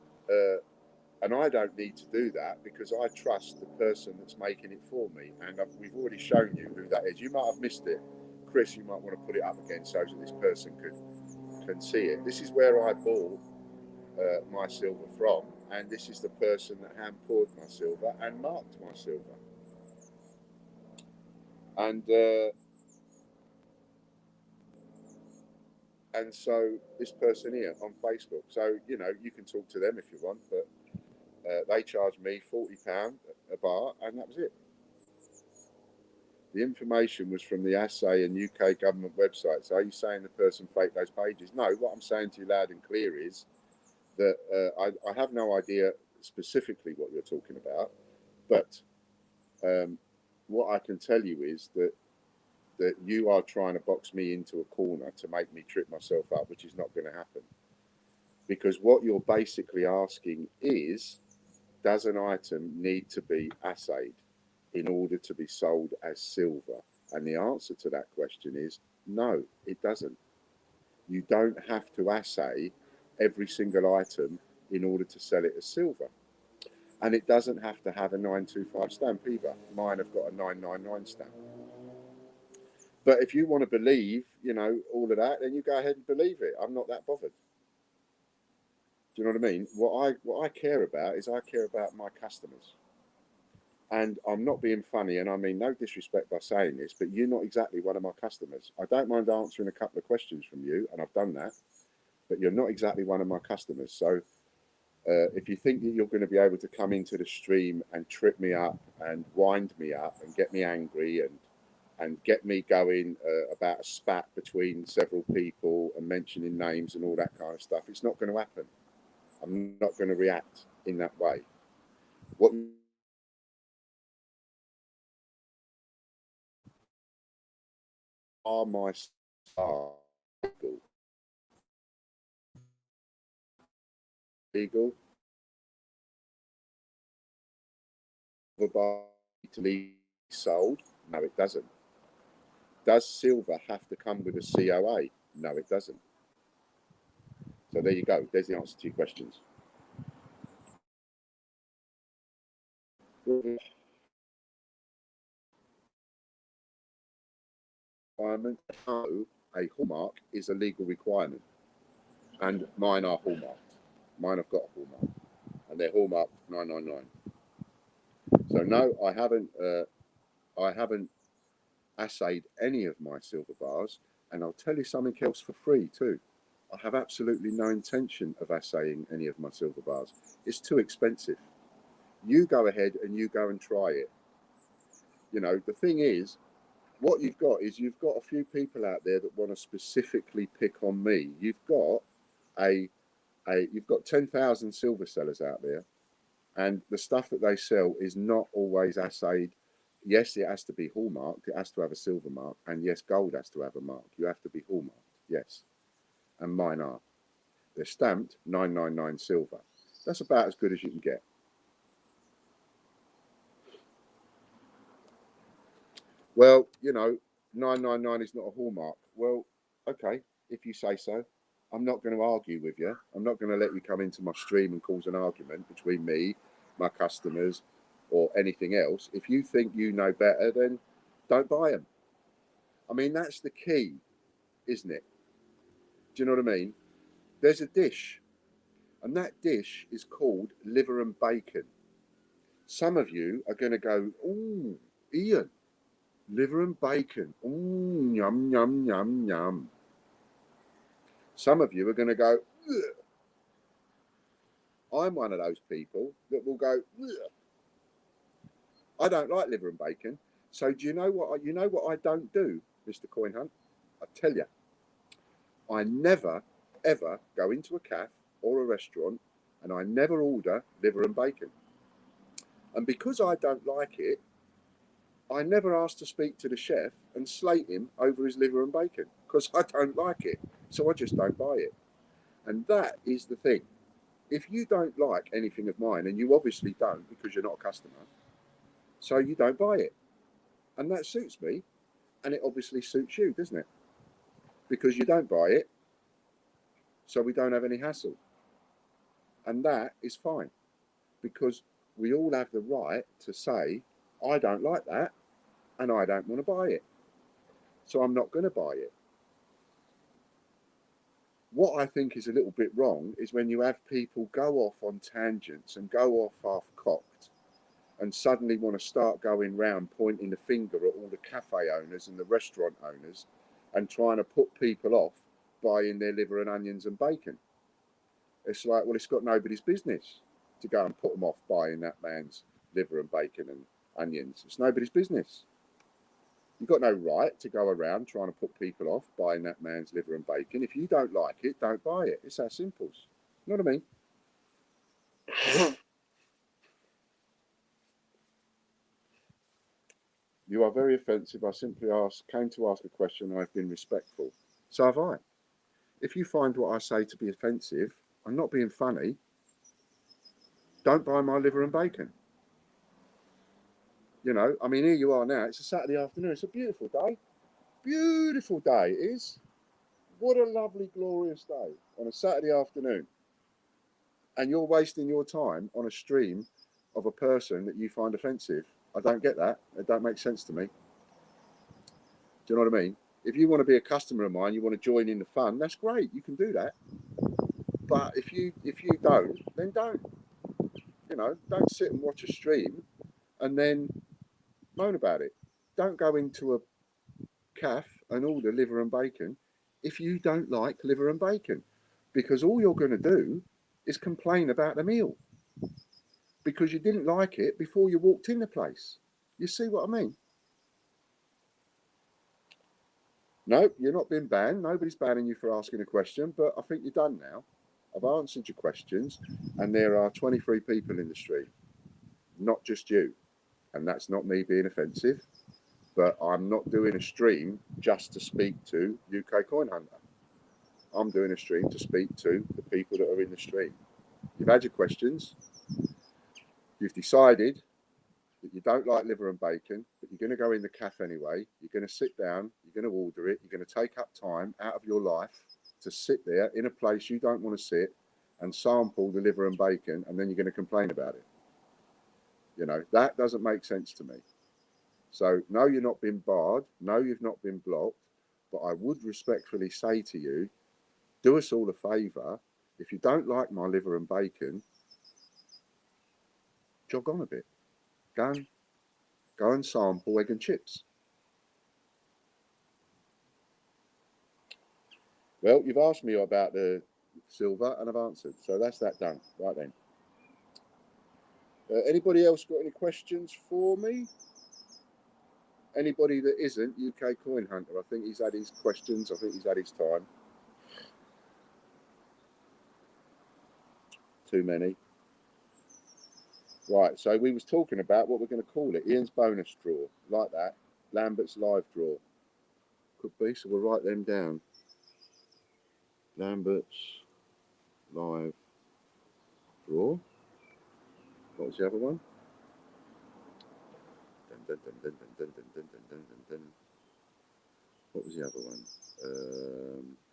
I don't need to do that because I trust the person that's making it for me. And we've already shown you who that is. You might have missed it. Chris, you might want to put it up again so that this person can see it. This is where I bought my silver from. And this is the person that hand poured my silver and marked my silver. And so this person here on Facebook, so, you know, you can talk to them if you want, but they charged me £40 a bar, and that was it. The information was from the assay and UK government website. So are you saying the person faked those pages? No, what I'm saying to you loud and clear is that I have no idea specifically what you're talking about, but what I can tell you is that you are trying to box me into a corner to make me trip myself up, which is not going to happen. Because what you're basically asking is, does an item need to be assayed? in order to be sold as silver? And the answer to that question is no, it doesn't. You don't have to assay every single item in order to sell it as silver. And it doesn't have to have a 925 stamp either. Mine have got a 999 stamp. But if you want to believe, all of that, then you go ahead and believe it. I'm not that bothered. Do you know what I mean? What I care about is I care about my customers. And I'm not being funny, and I mean no disrespect by saying this, but you're not exactly one of my customers. I don't mind answering a couple of questions from you, and I've done that, but you're not exactly one of my customers. So if you think that you're going to be able to come into the stream and trip me up and wind me up and get me angry and get me going about a spat between several people and mentioning names and all that kind of stuff, it's not going to happen. I'm not going to react in that way. What are my stars legal? Silver to be sold? No, it doesn't. Does silver have to come with a COA? No, it doesn't. So there you go. There's the answer to your questions. Requirement. No, a hallmark is a legal requirement, and mine are hallmarked. Mine have got a hallmark, and they're hallmarked 999. So no, I haven't assayed any of my silver bars, and I'll tell you something else for free too. I have absolutely no intention of assaying any of my silver bars. It's too expensive. You go ahead and you go and try it. The thing is, what you've got is you've got a few people out there that want to specifically pick on me. You've got you've got 10,000 silver sellers out there, and the stuff that they sell is not always assayed. Yes, it has to be hallmarked. It has to have a silver mark, and yes, gold has to have a mark. You have to be hallmarked. Yes, and mine are. They're stamped 999 silver. That's about as good as you can get. Well, 999 is not a hallmark. Well, okay, if you say so. I'm not going to argue with you. I'm not going to let you come into my stream and cause an argument between me, my customers, or anything else. If you think you know better, then don't buy them. I mean, that's the key, isn't it? Do you know what I mean? There's a dish, and that dish is called liver and bacon. Some of you are going to go, "Ooh, Ian, liver and bacon. Ooh, yum, yum, yum, yum." Some of you are going to go, "Ugh." I'm one of those people that will go, "Ugh. I don't like liver and bacon." So do you know what I don't do, Mr. Coin Hunt? I tell you, I never ever go into a cafe or a restaurant and I never order liver and bacon. And because I don't like it, I never ask to speak to the chef and slate him over his liver and bacon because I don't like it. So I just don't buy it. And that is the thing. If you don't like anything of mine, and you obviously don't because you're not a customer, so you don't buy it. And that suits me, and it obviously suits you, doesn't it? Because you don't buy it, so we don't have any hassle. And that is fine, because we all have the right to say, I don't like that, and I don't want to buy it. So I'm not going to buy it. What I think is a little bit wrong is when you have people go off on tangents and go off half cocked and suddenly want to start going round pointing the finger at all the cafe owners and the restaurant owners and trying to put people off buying their liver and onions and bacon. It's like, well, it's got nobody's business to go and put them off buying that man's liver and bacon and onions. It's nobody's business. You've got no right to go around trying to put people off buying that man's liver and bacon. If you don't like it, don't buy it. It's that simple. You know what I mean? You are very offensive. I simply came to ask a question. I've been respectful. So have I. If you find what I say to be offensive, I'm not being funny. Don't buy my liver and bacon. You know, I mean, here you are now. It's a Saturday afternoon. It's a beautiful day. Beautiful day it is. What a lovely, glorious day on a Saturday afternoon. And you're wasting your time on a stream of a person that you find offensive. I don't get that. It don't make sense to me. Do you know what I mean? If you want to be a customer of mine, you want to join in the fun, that's great. You can do that. But if you don't, then don't. You know, don't sit and watch a stream and then moan about it. Don't go into a cafe and order liver and bacon if you don't like liver and bacon, because all you're going to do is complain about the meal because you didn't like it before you walked in the place. You see what I mean? No, you're not being banned. Nobody's banning you for asking a question, but I think you're done now. I've answered your questions, and there are 23 people in the stream, not just you. And that's not me being offensive, but I'm not doing a stream just to speak to UK Coin Hunter. I'm doing a stream to speak to the people that are in the stream. You've had your questions. You've decided that you don't like liver and bacon, but you're going to go in the cafe anyway. You're going to sit down. You're going to order it. You're going to take up time out of your life to sit there in a place you don't want to sit and sample the liver and bacon, and then you're going to complain about it. You know, that doesn't make sense to me. So, no, you're not being barred. No, you've not been blocked. But I would respectfully say to you, do us all a favour. If you don't like my liver and bacon, jog on a bit. Go and sample egg and chips. Well, you've asked me about the silver and I've answered. So that's that done. Right then. Anybody else got any questions for me? Anybody that isn't UK Coin Hunter? I think he's had his questions. I think he's had his time. Too many. Right, so we was talking about what we're going to call it. Ian's bonus draw, like that. Lambert's live draw. Could be, so we'll write them down. Lambert's live draw. What was the other one? Dun, dun, dun, dun, dun, dun, dun, dun, dun, dun. What was the other one?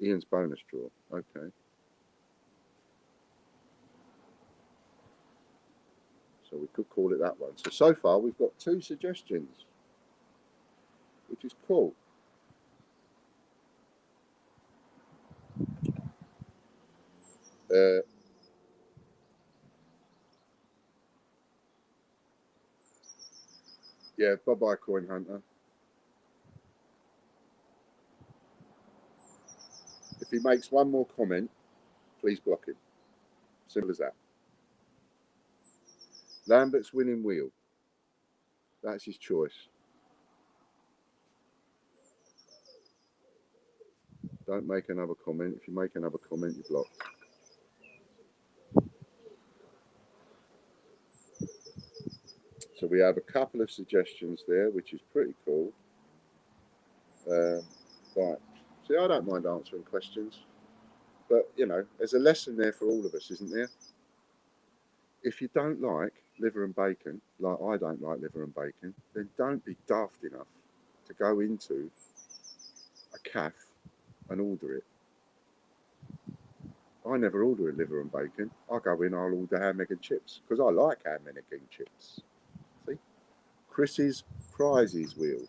Ian's bonus draw. Okay. So we could call it that one. So far we've got 2 suggestions, which is cool. Yeah, bye-bye, Coin Hunter. If he makes one more comment, please block him. Simple as that. Lambert's winning wheel. That's his choice. Don't make another comment. If you make another comment, you're blocked. So we have a couple of suggestions there, which is pretty cool. Right. See, I don't mind answering questions. But, you know, there's a lesson there for all of us, isn't there? If you don't like liver and bacon, like I don't like liver and bacon, then don't be daft enough to go into a cafe and order it. I never order a liver and bacon. I go in, I'll order ham, egg and chips because I like ham, egg and chips. See? Chris's prizes wheel.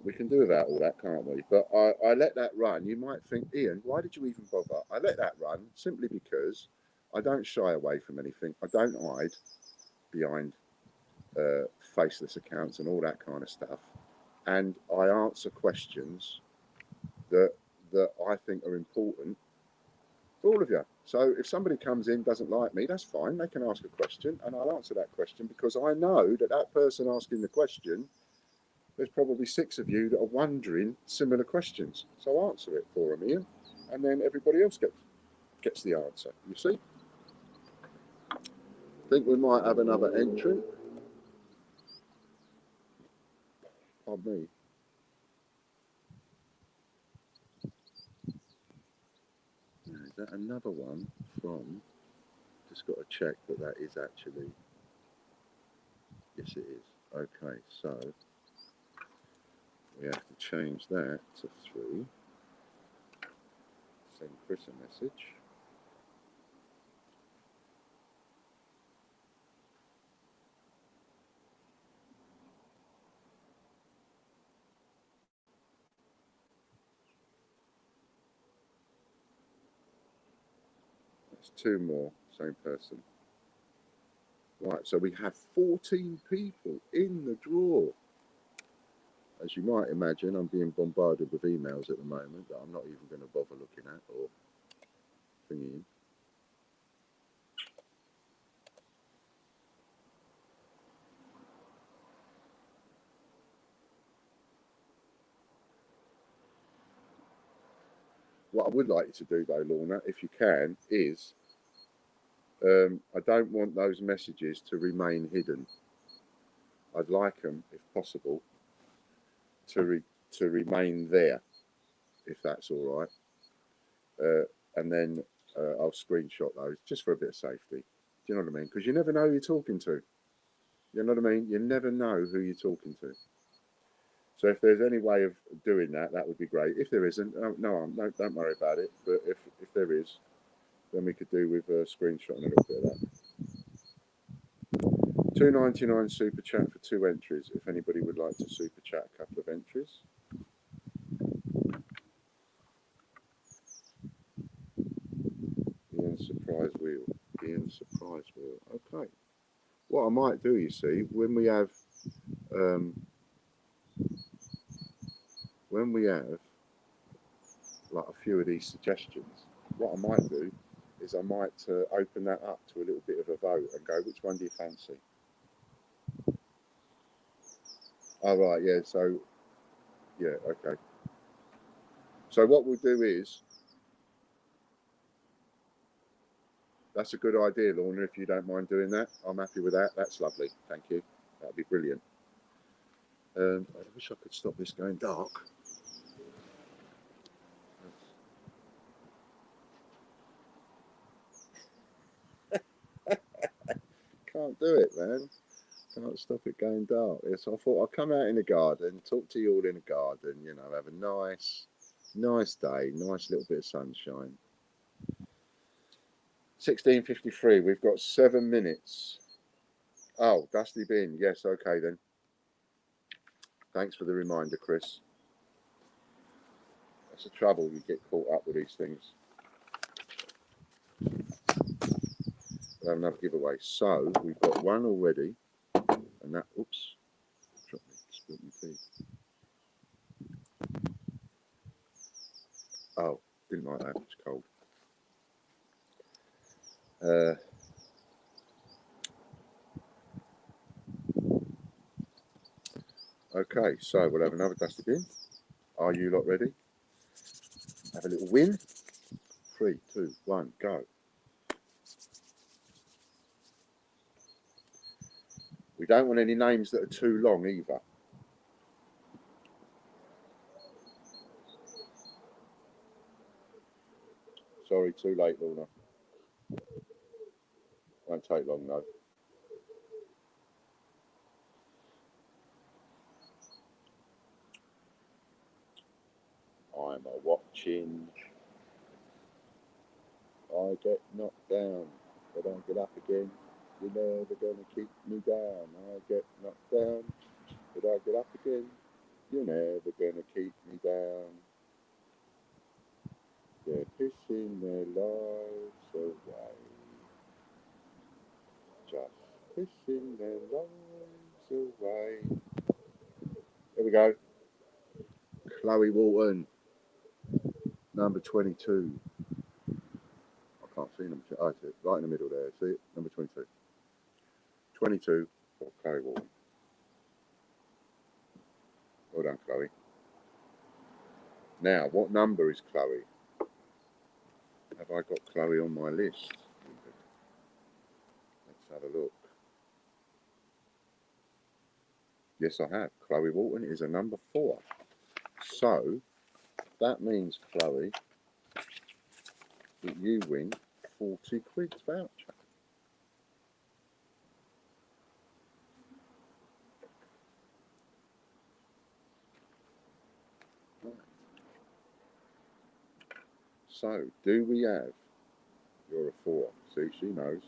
We can do without all that, can't we? But I let that run. You might think, Ian, why did you even bother? I let that run simply because I don't shy away from anything. I don't hide behind faceless accounts and all that kind of stuff. And I answer questions that I think are important for all of you. So if somebody comes in, doesn't like me, that's fine. They can ask a question and I'll answer that question because I know that that person asking the question, there's probably 6 of you that are wondering similar questions. So I'll answer it for them, Ian, and then everybody else gets the answer. You see? I think we might have another entrant. Pardon me. Is that another one from? Just got to check that that is actually. Yes, it is. Okay, so we have to change that to 3. Send Chris a message. That's 2 more, same person. Right, so we have 14 people in the draw. As you might imagine, I'm being bombarded with emails at the moment that I'm not even going to bother looking at or thinking. What I would like you to do though, Lorna, if you can, is I don't want those messages to remain hidden. I'd like them, if possible, to remain there, if that's all right. And then I'll screenshot those just for a bit of safety. Do you know what I mean? Because you never know who you're talking to. You know what I mean? You never know who you're talking to. So if there's any way of doing that, that would be great. If there isn't, no, don't worry about it. But if there is, then we could do with screenshotting a little bit of that. $2.99 super chat for 2 entries. If anybody would like to super chat a couple of entries. Ian's surprise wheel. Ian's surprise wheel. Okay. What I might do, you see, when we have like a few of these suggestions, what I might do is I might open that up to a little bit of a vote and go, which one do you fancy? Oh, right, yeah, so, yeah, okay. So what we'll do is, that's a good idea, Lorna, if you don't mind doing that. I'm happy with that. That's lovely. Thank you. That'd be brilliant. I wish I could stop this going dark. Can't do it, man. Can't stop it going dark. So I thought I'd come out in the garden, talk to you all in the garden, you know, have a nice day, nice little bit of sunshine. 16:53, we've got 7 minutes. Oh, Dusty Bin, yes, okay then. Thanks for the reminder, Chris. That's the trouble, you get caught up with these things. We'll have another giveaway. So, we've got one already, and that, oops, dropped me, spilt my tea. Oh, didn't like that, it's cold. Okay, so we'll have another Dusty Bin. Are you lot ready? Have a little win. 3, 2, 1, go. We don't want any names that are too long either. Sorry, too late, Lorna. Won't take long though. I'm a watching. I get knocked down, but I get up again. You're never gonna keep me down. I get knocked down, but I get up again. You're never gonna keep me down. They're pissing their lives away. Just pissing their lives away. Here we go. Chloe Walton, number 22. I can't see number 2. Oh, it's it. Right in the middle there. See it? Number 22. 22 for Chloe Walton. Well done, Chloe. Now, what number is Chloe? Have I got Chloe on my list? Let's have a look. Yes, I have. Chloe Walton is a number 4. So, that means, Chloe, that you win 40 quid voucher. Right. So, do we have? You're a 4. See, she knows.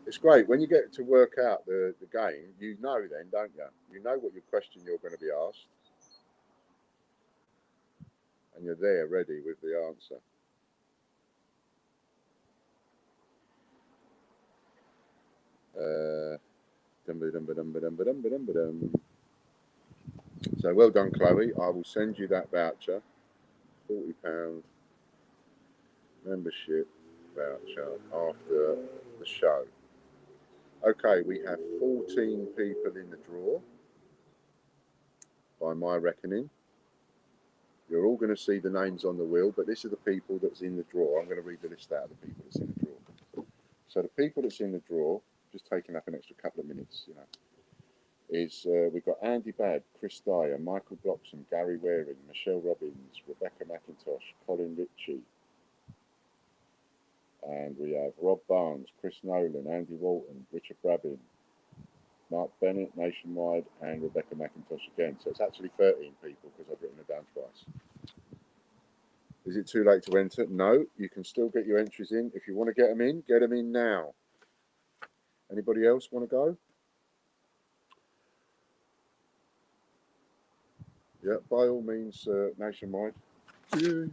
It's great when you get to work out the game. You know, then, don't you? You know what your question you're going to be asked, and you're there ready with the answer. So well done, Chloe. I will send you that voucher, £40 membership voucher after the show. Okay, we have 14 people in the draw, by my reckoning. You're all going to see the names on the wheel, but this are the people that's in the draw. I'm going to read the list out of the people that's in the draw. So the people that's in the draw, just taking up an extra couple of minutes, you know, is we've got Andy Badd, Chris Dyer, Michael Bloxham, Gary Waring, Michelle Robbins, Rebecca McIntosh, Colin Ritchie, and we have Rob Barnes, Chris Nolan, Andy Walton, Richard Brabin, Mark Bennett, Nationwide, and Rebecca McIntosh again. So it's actually 13 people because I've written it down twice. Is it too late to enter? No, you can still get your entries in. If you want to get them in now. Anybody else want to go? Yeah, by all means, Nationwide. What are you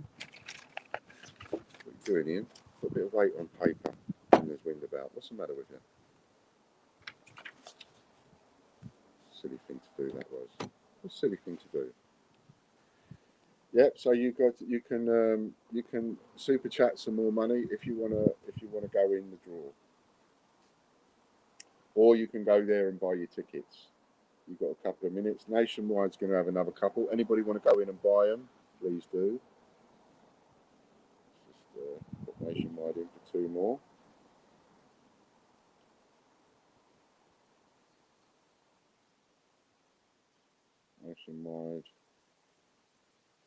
doing, Ian? Put a bit of weight on paper when there's wind about. What's the matter with you? Silly thing to do that was. What a silly thing to do. Yep. So you can super chat some more money if you wanna go in the draw, or you can go there and buy your tickets. You've got a couple of minutes. Nationwide's going to have another couple. Anybody want to go in and buy them? Please do. Just put Nationwide in for 2 more. Nationwide,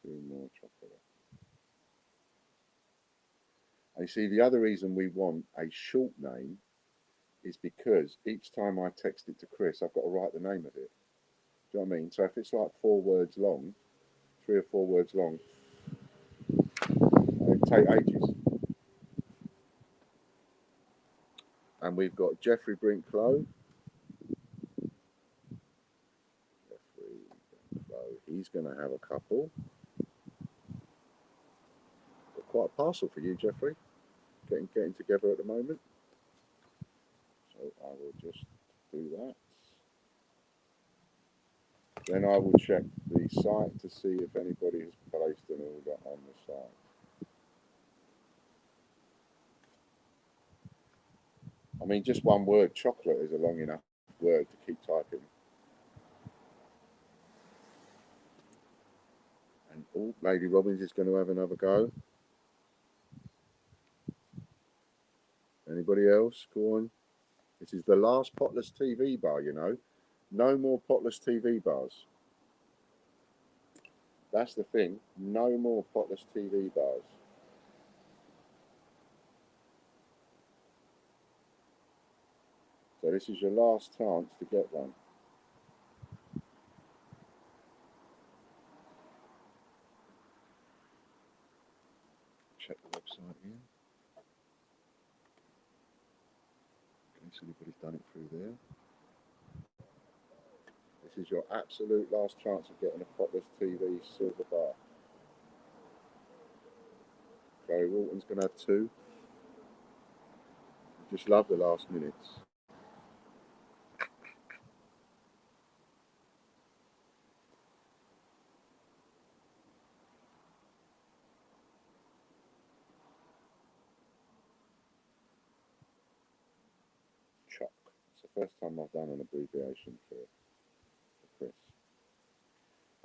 2 more chocolate. And you see, the other reason we want a short name is because each time I text it to Chris, I've got to write the name of it. Do you know what I mean? So if it's like 4 words long, 3 or 4 words long, it take ages. And we've got Jeffrey Brinklow. Jeffrey Brinklow, he's going to have a couple. Got quite a parcel for you, Jeffrey. Getting together at the moment. So I will just do that. Then I will check the site to see if anybody has placed an order on the site. I mean, just one word, chocolate, is a long enough word to keep typing. And oh, Lady Robbins is going to have another go. Anybody else? Go on. This is the last potless TV bar, you know. No more potless TV bars. That's the thing. No more potless TV bars. So this is your last chance to get one. Check the website again. In case anybody's done it through there. This is your absolute last chance of getting a potless TV silver bar. Chloe Walton's going to have 2. Just love the last minutes. Choc. It's the first time I've done an abbreviation for Chris.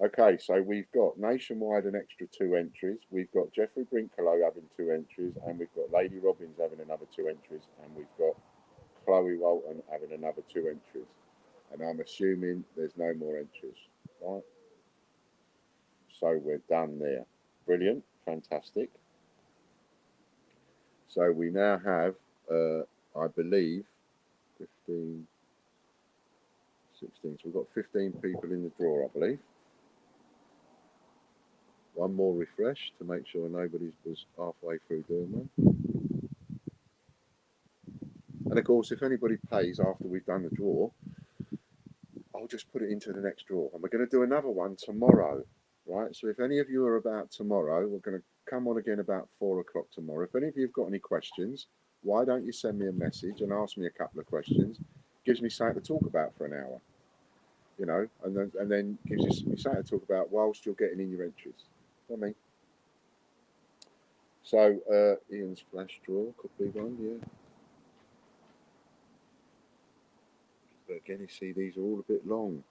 Okay, so we've got Nationwide an extra 2 entries. We've got Jeffrey Brinklow having 2 entries, and we've got Lady Robbins having another 2 entries, and we've got Chloe Walton having another 2 entries. And I'm assuming there's no more entries, right? So we're done there. Brilliant, fantastic. So we now have, I believe, 15, 16. So we've got 15 people in the draw, I believe. One more refresh to make sure nobody was halfway through doing one. And of course, if anybody pays after we've done the draw, I'll just put it into the next draw. And we're going to do another one tomorrow, right? So if any of you are about tomorrow, we're going to come on again about 4 o'clock tomorrow. If any of you have got any questions, why don't you send me a message and ask me a couple of questions? Gives me something to talk about for an hour, you know, and then gives you something to talk about whilst you're getting in your entries. I mean, so Ian's flash draw could be one, yeah. But again, you see these are all a bit long.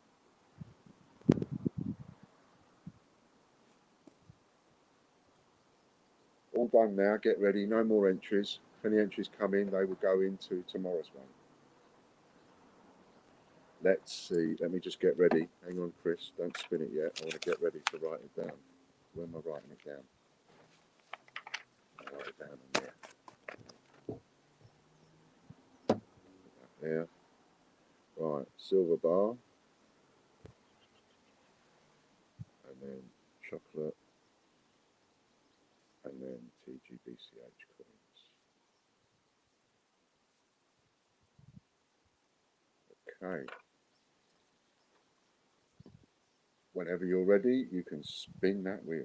All done now. Get ready. No more entries. If any entries come in, they will go into tomorrow's one. Let's see. Let me just get ready. Hang on, Chris. Don't spin it yet. I want to get ready to write it down. Where am I writing it down? I'll write it down on there. There. Right. Silver bar. And then chocolate. And then TGBCH coins. Okay. Whenever you're ready, you can spin that wheel.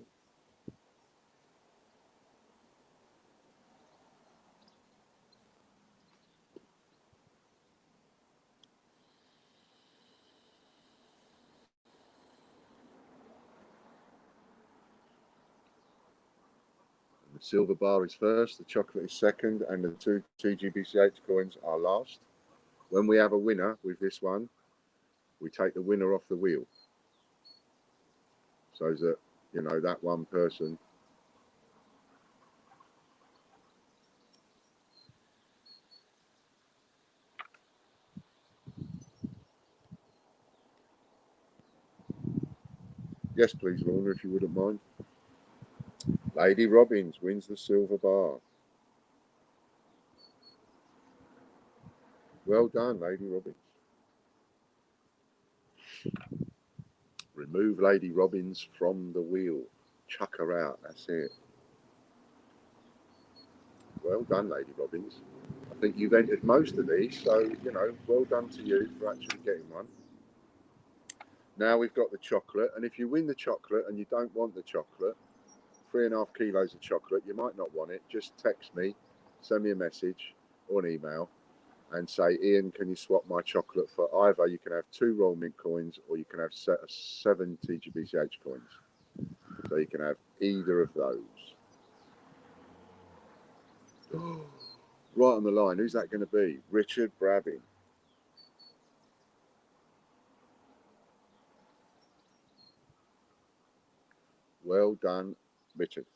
The silver bar is first, the chocolate is second, and the 2 TGBCH coins are last. When we have a winner with this one, we take the winner off the wheel. So that, you know, that one person Yes, please, Lorna, if you wouldn't mind. Lady Robbins wins the silver bar. Well done, Lady Robbins. Remove Lady Robbins from the wheel. Chuck her out, that's it. Well done, Lady Robbins. I think you've entered most of these, so, you know, well done to you for actually getting one. Now we've got the chocolate, and if you win the chocolate and you don't want the chocolate, 3.5 kilos of chocolate, you might not want it, just text me, send me a message or an email and say, Ian, can you swap my chocolate for either? You can have 2 Royal Mint coins or you can have 7 TGBCH coins. So you can have either of those. Right on the line, who's that going to be? Richard Brabbin. Well done, Richard.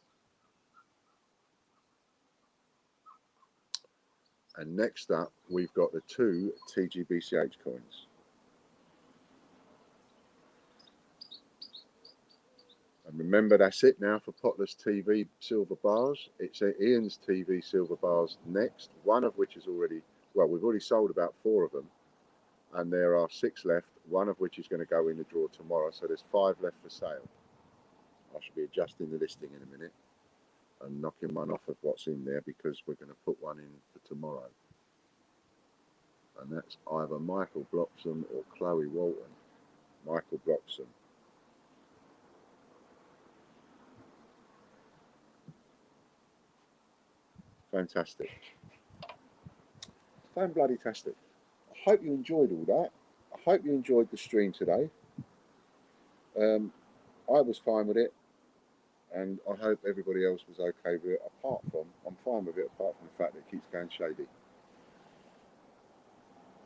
And next up, we've got the 2 TGBCH coins. And remember, that's it now for Potter's TV silver bars. It's Ian's TV silver bars next, one of which is already, well, we've already sold about 4 of them. And there are 6 left, one of which is going to go in the draw tomorrow. So there's 5 left for sale. I should be adjusting the listing in a minute and knocking one off of what's in there because we're going to put one in for tomorrow. And that's either Michael Bloxham or Chloe Walton. Michael Bloxham. Fantastic. Fan-bloody-tastic. I hope you enjoyed all that. I hope you enjoyed the stream today. I was fine with it, and I hope everybody else was okay with it. Apart from, I'm fine with it, apart from the fact that it keeps going shady.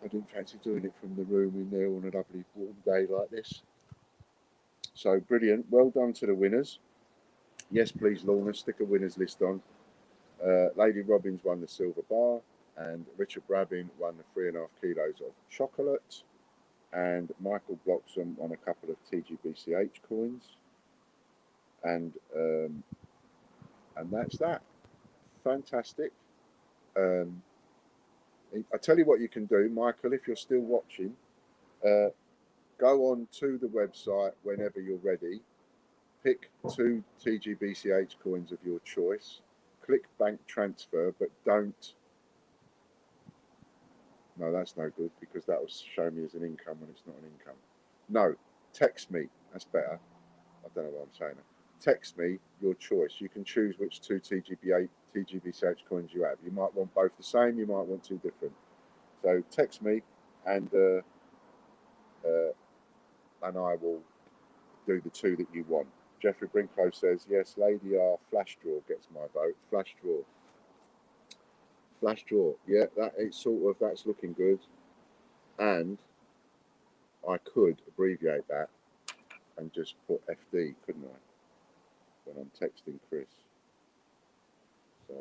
I didn't fancy doing it from the room in there on a lovely warm day like this. So brilliant. Well done to the winners. Yes, please, Lorna, stick a winners list on. Lady Robbins won the silver bar, and Richard Brabbin won the 3.5 kilos of chocolate, and Michael Bloxham won a couple of TGBCH coins, and that's that. Fantastic. I tell you what you can do, Michael, if you're still watching, go on to the website whenever you're ready, pick 2 TGBCH coins of your choice, click bank transfer, but don't, no, that's no good because that will show me as an income when it's not an income. No, text me, that's better. I don't know what I'm saying. Text me your choice. You can choose which 2 TGBCH coins you have. You might want both the same, you might want 2 different. So text me and I will do the 2 that you want. Jeffrey Brinklow says, yes, Lady R flash draw gets my vote. Flash draw. Flash draw. Yeah, that's looking good. And I could abbreviate that and just put FD, couldn't I? When I'm texting Chris. So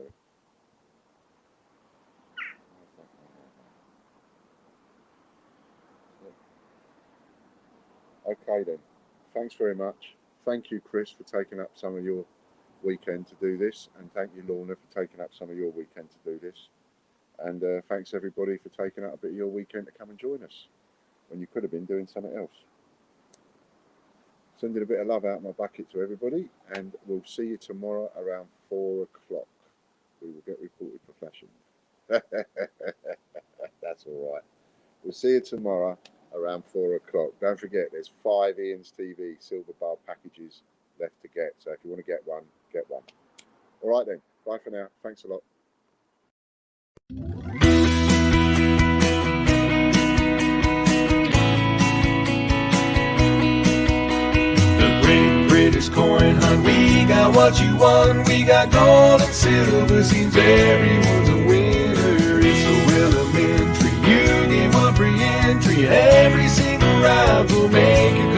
okay then. Thanks very much. Thank you, Chris, for taking up some of your weekend to do this, and thank you, Lorna, for taking up some of your weekend to do this. And thanks everybody for taking up a bit of your weekend to come and join us when you could have been doing something else. Sending a bit of love out of my bucket to everybody, and we'll see you tomorrow around 4 o'clock. We will get reported for flashing. That's all right. We'll see you tomorrow around 4 o'clock. Don't forget, there's 5 Ian's TV silver bar packages left to get. So if you want to get one, get one. All right then. Bye for now. Thanks a lot. British coin hunt, we got what you want. We got gold and silver, seems everyone's a winner. It's so elementary, you get one free entry. Every single ride will make it